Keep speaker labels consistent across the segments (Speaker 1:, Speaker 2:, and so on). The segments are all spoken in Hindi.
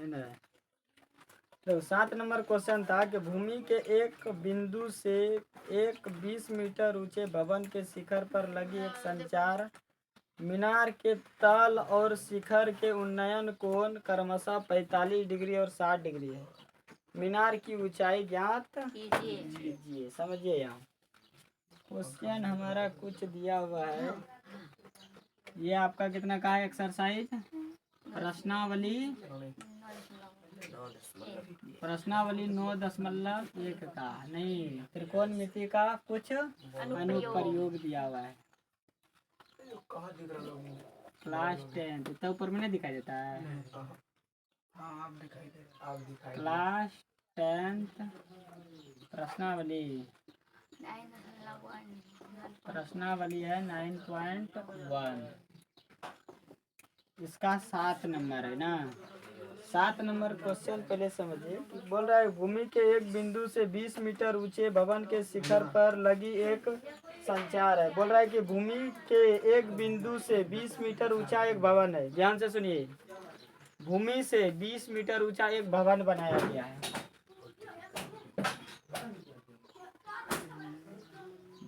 Speaker 1: है ना। तो 7 नंबर क्वेश्चन था कि भूमि के एक बिंदु से एक 20 मीटर ऊंचे भवन के शिखर पर लगी एक संचार मीनार के तल और शिखर के उन्नयन कोण क्रमशः 45 डिग्री और 60 डिग्री है। मीनार की ऊंचाई ज्ञात कीजिए। समझिए, यहाँ क्वेश्चन हमारा कुछ दिया हुआ है। ये आपका कितना का है एक्सरसाइज प्रश्नावली 9.1 का नहीं, त्रिकोणमिति का कुछ अनुप्रयोग दिया हुआ है। क्लास 10 इतना ऊपर में नहीं दिखाई देता है। क्लास 10 प्रश्नावली है 9.1। इसका 7 नंबर है ना। 7 नंबर क्वेश्चन पहले समझिए। बोल रहा है भूमि के एक बिंदु से 20 मीटर ऊंचे भवन के शिखर पर लगी एक संचार है। बोल रहा है कि भूमि के एक बिंदु से 20 मीटर ऊंचा एक भवन है। ध्यान से सुनिए, भूमि से 20 मीटर ऊंचा एक भवन बनाया गया है।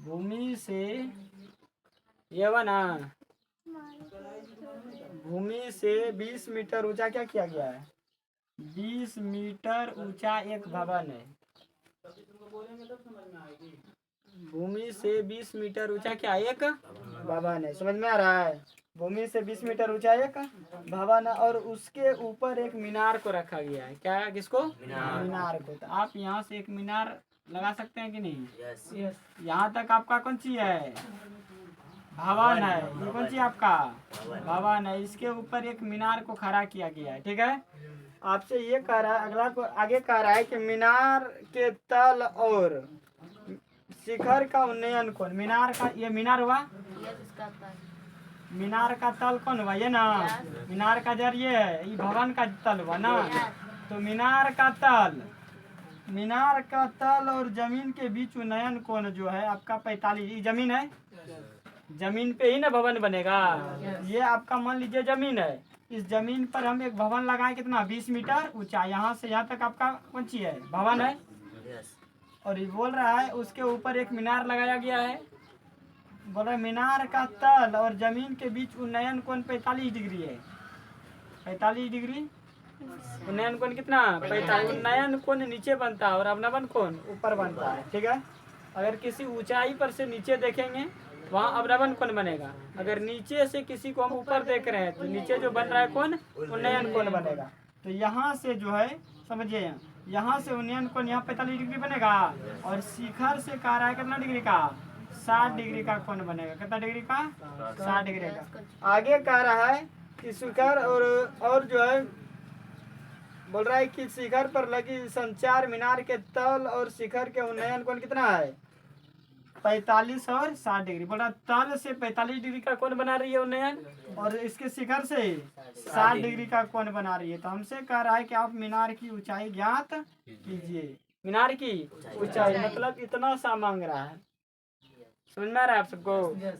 Speaker 1: भूमि से ये बना, भूमि से 20 मीटर ऊंचा क्या किया गया है? 20 मीटर ऊंचा एक भवन है। भूमि से 20 मीटर ऊंचा क्या एक भवन है। समझ में आ रहा है? भूमि से 20 मीटर ऊंचा एक भवन है और उसके ऊपर एक मीनार को रखा गया है। क्या, किसको? मीनार को। तो आप यहाँ से एक मीनार लगा सकते हैं कि नहीं? यस। यहाँ तक आपका कौन सी है? भवन है। ये कौन सी आपका भवन है? इसके ऊपर एक मीनार को खड़ा किया गया है। ठीक है। आपसे ये कह रहा है, अगला को आगे कह रहा है कि मीनार के तल और शिखर का उन्नयन कौन? मीनार का, ये मीनार हुआ, मीनार का तल कौन हुआ? ये ना, मीनार का जड़ ये है, ये भवन का तल हुआ ना। तो मीनार का तल और जमीन के बीच उन्नयन कोण जो है आपका 45। ये जमीन है, जमीन पे ही ना भवन बनेगा। ये आपका मान लीजिए जमीन है, इस जमीन पर हम एक भवन लगाए कितना 20 मीटर ऊंचा, यहाँ से यहाँ तक आपका कौन सी है? भवन है। और ये बोल रहा है उसके ऊपर एक मीनार लगाया गया है। बोल रहा है मीनार का तल और जमीन के बीच उन्नयन कोण 45 डिग्री है। 45 डिग्री उन्नयन कोण कितना? 45। उन्नयन कोण नीचे बनता है और अवनमन कोण ऊपर बनता है। ठीक है। अगर किसी ऊंचाई पर से नीचे देखेंगे वहाँ अवनमन कोण बनेगा। अगर नीचे से किसी को हम ऊपर देख रहे हैं तो नीचे जो बन रहा है कोण, उन्नयन कोण बनेगा। तो यहाँ से जो है, समझिए, यहाँ से उन्नयन कोण यहाँ 45 डिग्री बनेगा और शिखर से कह रहा है कितना डिग्री का? 60 डिग्री का कोण बनेगा। कितना डिग्री का? 60 डिग्री का। आगे कह रहा है कि शिखर और जो है बोल रहा है कि शिखर पर लगी संचार मीनार के तल और शिखर के उन्नयन कोण कितना है? 45 और 60 डिग्री। बोल रहा तल से 45 डिग्री का कोण बना रही है उन्नयन और इसके शिखर से 60 डिग्री का कोण बना रही है। तो हमसे कह रहा है कि आप मीनार की ऊंचाई ज्ञात कीजिए। मीनार की ऊंचाई मतलब इतना सा मांग रहा है। समझ में आ रहा है आप सबको?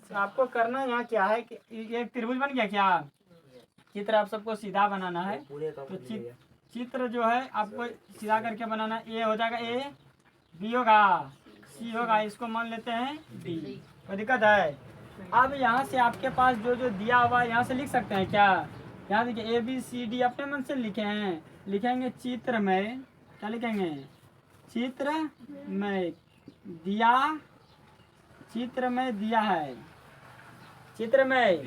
Speaker 1: तो आपको करना यहाँ क्या है कि एक त्रिभुज बन गया। क्या चित्र आप सबको सीधा बनाना है। तो चित्र जो है आपको सीधा करके बनाना है। ए हो जाएगा, ए बी होगा, सी होगा, इसको मान लेते हैं डी। कोई दिक्कत है? अब यहाँ से आपके पास जो जो दिया हुआ है यहाँ से लिख सकते हैं क्या? यहाँ देखिए ABCD अपने मन से लिखे हैं। लिखेंगे चित्र में, क्या लिखेंगे? चित्र में दिया, चित्र में दिया है, चित्र में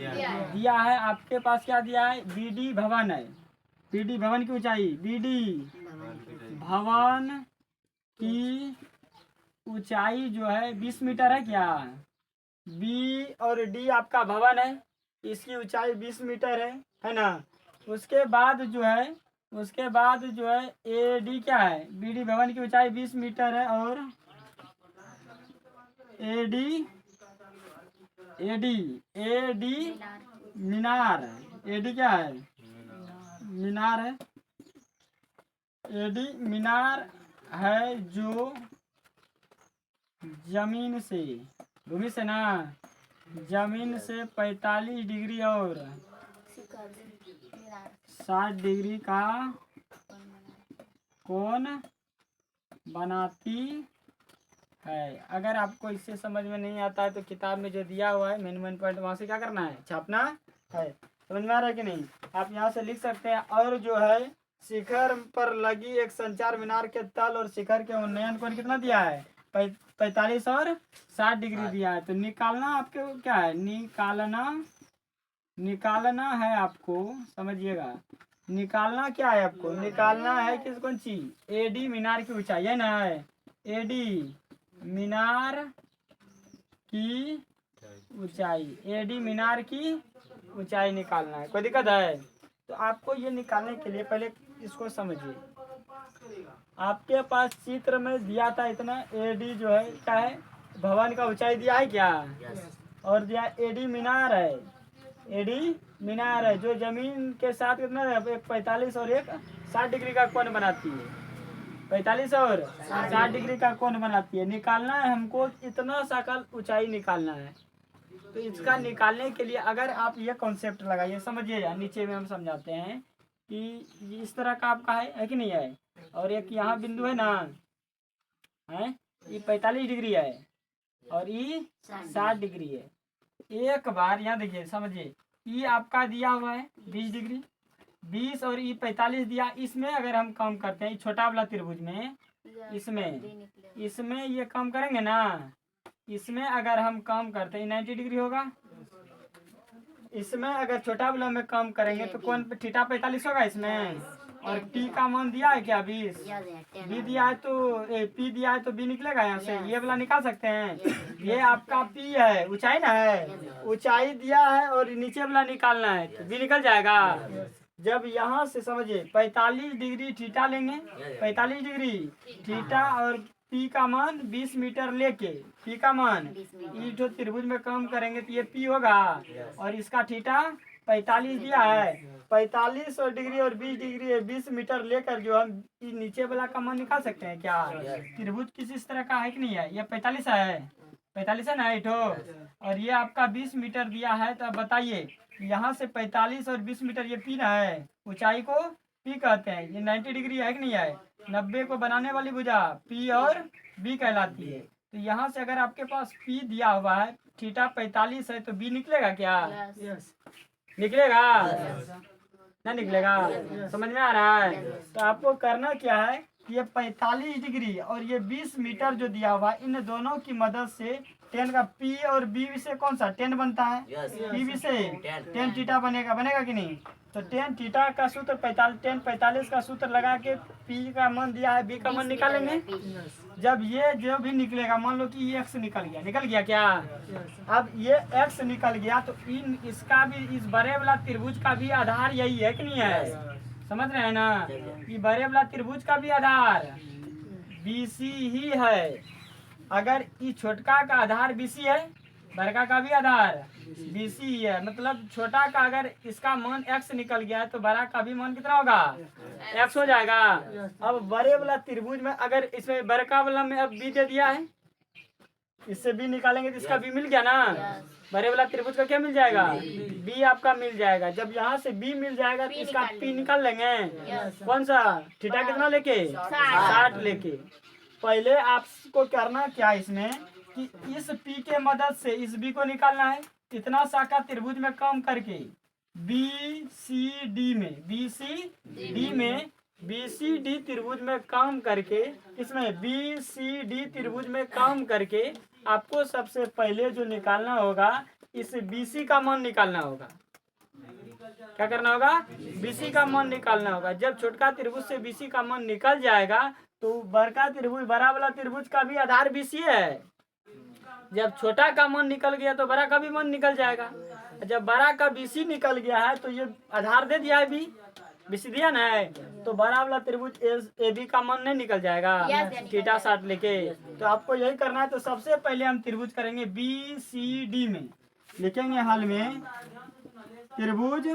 Speaker 1: दिया है आपके पास। क्या दिया है? BD भवन है। BD भवन की ऊंचाई, BD भवन की ऊंचाई जो है 20 मीटर है। क्या B और D आपका भवन है, इसकी ऊंचाई 20 मीटर है ना। उसके बाद जो है AD क्या है? BD भवन की ऊंचाई 20 मीटर है और AD मीनार, AD क्या है? मीनार है। AD मीनार है जो जमीन से, भूमि से ना, जमीन से 45 डिग्री और 60 डिग्री का कोण बनाती है। अगर आपको इससे समझ में नहीं आता है तो किताब में जो दिया हुआ है मेन पॉइंट वहाँ से क्या करना है, छापना है। समझ में आ रहा है कि नहीं? आप यहाँ से लिख सकते हैं। और जो है शिखर पर लगी एक संचार मीनार के तल और शिखर के उन्नयन कोण कितना दिया है, 45 और 60 डिग्री दिया है। तो निकालना आपको क्या है, निकालना है आपको, समझिएगा। निकालना क्या है आपको, निकालना है किस कौन सी, एडी मीनार की ऊंचाई है ना, एडी मीनार की ऊंचाई, एडी मीनार की ऊंचाई निकालना है। कोई दिक्कत है? तो आपको ये निकालने के लिए पहले इसको समझिए। आपके पास चित्र में दिया था इतना, एडी जो है क्या है, भवन का ऊंचाई दिया है क्या, और दिया एडी मीनार है, एडी मीनार है जो जमीन के साथ कितना है, एक 45 और एक 60 डिग्री का कोण बनाती है, 45 और 60 डिग्री का कोण बनाती है। निकालना है हमको इतना सा ऊंचाई निकालना है। तो इसका निकालने के लिए अगर आप ये कॉन्सेप्ट लगाइए, समझिए, नीचे में हम समझाते हैं कि इस तरह का आपका है कि नहीं है, और एक यहाँ बिंदु है ना, है ये 45 डिग्री है और ये 60 डिग्री है। एक बार यहाँ देखिए, समझिए, ये आपका दिया हुआ है 20 डिग्री, 20 और ये 45 दिया। इसमें अगर हम काम करते हैं छोटा वाला त्रिभुज में, इसमें ये काम करेंगे ना, इसमें अगर हम काम करते हैं 90 डिग्री होगा। इसमें अगर छोटा वाला में काम करेंगे तो कौन थीटा 45 होगा इसमें, और पी का मान दिया है क्या, 20, बी दिया है तो पी दिया है तो बी निकलेगा यहाँ से, ये वाला निकाल सकते हैं। ये आपका पी है, ऊंचाई ना है, ऊंचाई दिया है और नीचे वाला निकालना है तो बी निकल जाएगा। जब यहाँ से समझिए 45 डिग्री थीटा लेंगे, 45 डिग्री थीटा और पी का मान 20 मीटर लेके, पी का मान, ये जो त्रिभुज में काम करेंगे तो ये पी होगा, और इसका थीटा 45 दिया है, 45 और डिग्री और 20 डिग्री 20 मीटर लेकर जो हम नीचे वाला का मान निकाल सकते हैं क्या। त्रिभुज किस इस तरह का है कि नहीं है, ये 45 है, 45 है ना इठो, और ये आपका 20 मीटर दिया है। तो अब बताइए यहाँ से 45 और 20 मीटर ये पी ना है, ऊंचाई को पी कहते हैं। ये 90 डिग्री है कि नहीं है, 90 को बनाने वाली भुजा पी और बी कहलाती है। तो यहाँ से अगर आपके पास पी दिया हुआ है, थीटा 45 है, तो बी निकलेगा क्या, निकलेगा ना, निकलेगा। समझ में आ रहा है? तो आपको करना क्या है, ये 45 डिग्री और ये 20 मीटर जो दिया हुआ, इन दोनों की मदद से टेन का पी और बी से कौन सा टेन बनता है, पी बी से टेन थीटा बनेगा, बनेगा कि नहीं। तो टेन थीटा का सूत्र 45 का सूत्र लगा के पी का मान दिया है, बी का मान निकालेंगे। जब ये जो भी निकलेगा, मान लो कि ये एक्स निकल गया क्या, अब ये एक्स निकल गया तो इन इसका भी, इस बड़े वाला त्रिभुज का भी आधार यही है कि नहीं है, समझ रहे हैं ना। ये बड़े वाला त्रिभुज का भी आधार BC ही है। अगर ये छोटका का आधार BC है, बड़का का भी आधार BC ही है। मतलब छोटा का अगर इसका मान x निकल गया है तो बड़ा का भी मान कितना होगा, x हो जाएगा। अब बड़े वाला त्रिभुज में अगर इसमें बड़का वाला में अब b दे दिया है, इससे b निकालेंगे तो इसका b मिल गया ना, बड़े वाला त्रिभुज का क्या मिल जाएगा, b आपका मिल जाएगा। जब यहाँ से b मिल जाएगा तो इसका p निकाल लेंगे, कौन सा, थीटा कितना लेके, 60 लेके। पहले आपको करना क्या इसमें कि इस p के मदद से इस b को निकालना है। इतना शाखा त्रिभुज में काम करके BCD त्रिभुज में काम करके, इसमें BCD त्रिभुज में काम करके आपको सबसे पहले जो निकालना होगा, इस BC का मान निकालना होगा। क्या करना होगा, BC का मान निकालना होगा। जब छोटका त्रिभुज से BC का मान निकल जाएगा तो बड़का त्रिभुज, बड़ा वाला त्रिभुज का भी आधार BC है। जब छोटा का मान निकल गया तो बड़ा का भी मान निकल जाएगा। जब बड़ा का BC निकल गया है तो ये आधार दे दिया है BC दिया ना है, तो बड़ा वाला त्रिभुज AB का मान नहीं निकल जाएगा, थीटा 60 लेके। तो आपको यही करना है। तो सबसे पहले हम त्रिभुज करेंगे BCD में, लिखेंगे हाल में त्रिभुज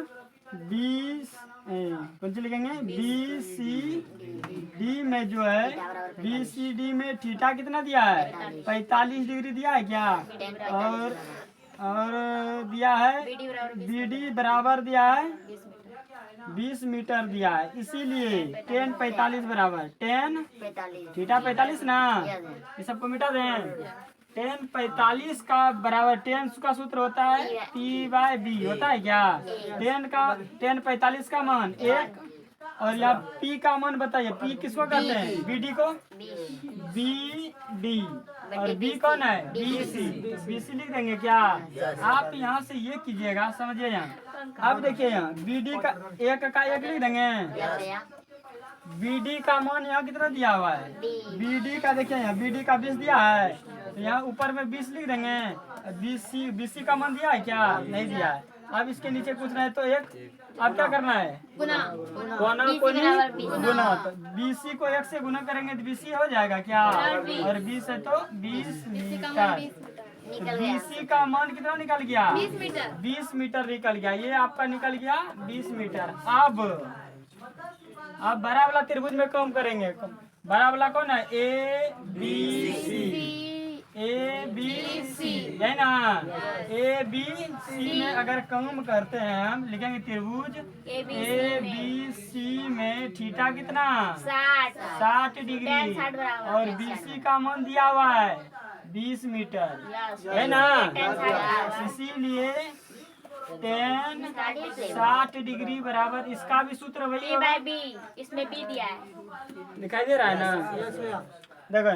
Speaker 1: कौन सी लिखेंगे, BCD में जो है, BCD में थीटा कितना दिया है, 45 डिग्री दिया है क्या, और दिया है BD बराबर दिया है 20 मीटर दिया है, इसीलिए 10 45 बराबर 10 थीटा 45 ना, ये सबको मिटा दें। 10 45 का बराबर 10 का सूत्र होता है P/B होता है क्या। 10 45 का मान 1 और यहाँ P का मान बताइए, P किसको कहते हैं, BD को, BD और B कौन है, BC। BC लिख देंगे क्या। आप यहाँ से ये कीजिएगा, समझिए यहाँ। अब देखिए यहाँ BD का एक लिख देंगे। BD का मान यहाँ कितना दिया हुआ है, BD का देखिए यहाँ BD का 20 दिया है, तो यहाँ ऊपर में 20 लिख देंगे। BC का मान दिया है क्या, नहीं दिया है। अब इसके नीचे कुछ नहीं तो एक, अब क्या करना है, गुना गुना। तो BC को 1 से गुना करेंगे तो BC हो जाएगा क्या, और 20 है तो 20 मीटर। तो BC का मान कितना निकल गया, 20 मीटर निकल गया। ये आपका निकल गया 20 मीटर। अब बड़ा वाला त्रिभुज में कम करेंगे। बड़ा वाला कौन है, ABC है ना। ABC में अगर कम करते हैं हम लिखेंगे त्रिभुज ABC में थीटा कितना 60 डिग्री और BC का मान दिया हुआ है 20 मीटर है ना। इसीलिए 10 60 डिग्री बराबर, इसका भी सूत्र वही होगा,
Speaker 2: इसमें B दिया है,
Speaker 1: दिखाई दे रहा है ना। देखो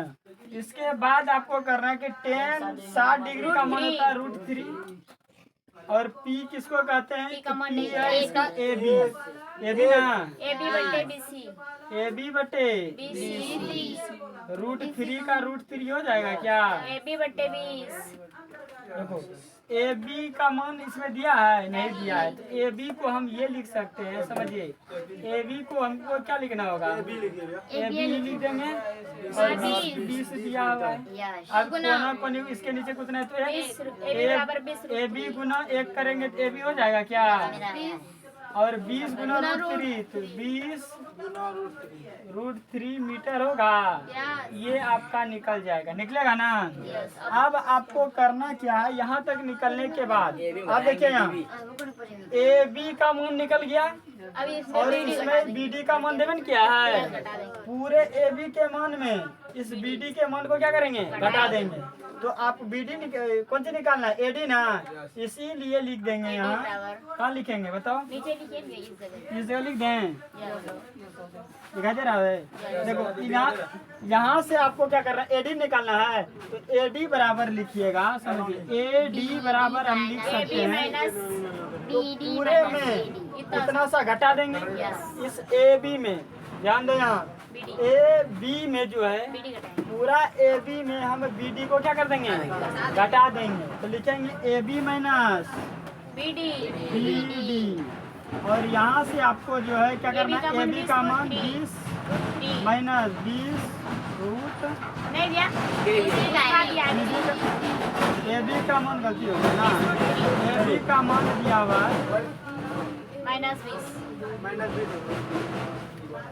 Speaker 1: इसके बाद आपको करना है कि 10 60 डिग्री का मान होता है √3 और P किसको कहते हैं, P है इसका AB ना, AB बटे √3 का √3 हो जाएगा क्या, देखो AB का मान इसमें दिया है, नहीं दिया है, तो AB को हम ये लिख सकते हैं, समझिए। AB को हमको क्या लिखना होगा, AB लिख देंगे और 20 दिया हुआ है। अब कोना इसके नीचे कुछ नहीं तो AB गुना 1 करेंगे तो AB हो जाएगा क्या, और 20 गुना √3 तो 20 √3 मीटर होगा। ये आपका निकल जाएगा, निकलेगा ना। अब आपको करना क्या है, यहाँ तक निकलने के बाद आप देखिए यहाँ AB का मान निकल गया और इसमें BD का मान देवन क्या है, पूरे AB के मान में इस BD के मान को क्या करेंगे, घटा देंगे। तो आप BD कौन सी निकालना है, AD ना, इसीलिए लिख देंगे यहाँ। कहाँ लिखेंगे बताओ, इस जगह लिख दें, दिखाई दे रहा है। देखो यहाँ से आपको क्या करना है, AD निकालना है, तो AD बराबर लिखिएगा, समझिए। AD बराबर हम लिख सकते हैं, तो पूरे में इतना सा घटा देंगे इस AB में। ध्यान दो यहाँ AB में जो है पूरा AB में हम BD को क्या कर देंगे, घटा देंगे, तो लिखेंगे AB माइनस BD और यहाँ से आपको जो है क्या करना है, AB का मान 20 माइनस 20 रूट AB का मान गलती हो गई ना, AB का मान दिया हुआ है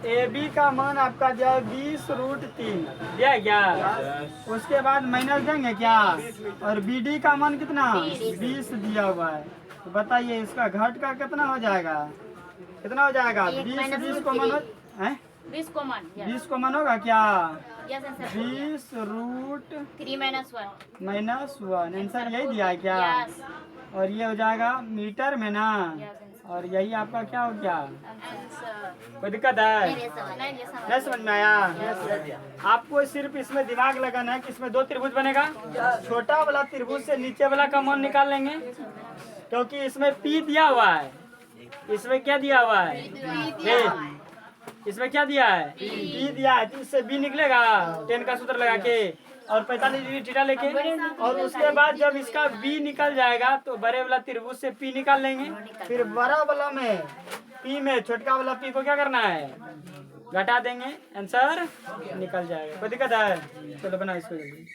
Speaker 1: AB का मान आपका जो है 20 √3 दिया क्या, उसके बाद माइनस देंगे क्या, और BD का मान कितना 20 दिया हुआ है। तो बताइए इसका घट का कितना हो जाएगा, कितना हो जाएगा, 20 को मान 20 को मान होगा क्या, 20 √3 -1 आंसर यही दिया है क्या, और ये हो जाएगा मीटर में ना, और यही आपका क्या हो गया। कोई दिक्कत है, नहीं समझ में आया। आपको सिर्फ इसमें दिमाग लगाना है कि इसमें 2 त्रिभुज बनेगा, छोटा वाला त्रिभुज से नीचे वाला का मान निकाल लेंगे, क्योंकि इसमें P दिया हुआ है, इसमें क्या दिया हुआ है, इसमें क्या दिया है, P दिया है, तो इससे B निकलेगा 10 का सूत्र लगा के और 45 डिग्री थीटा लेके, और उसके बाद जब इसका B निकल जाएगा तो बड़े वाला त्रिभुज से P निकाल लेंगे, फिर बड़ा वाला में P में छोटका वाला P को क्या करना है, घटा देंगे, आंसर निकल जाएगा। कोई दिक्कत है, चलो बनाओ इसको जल्दी।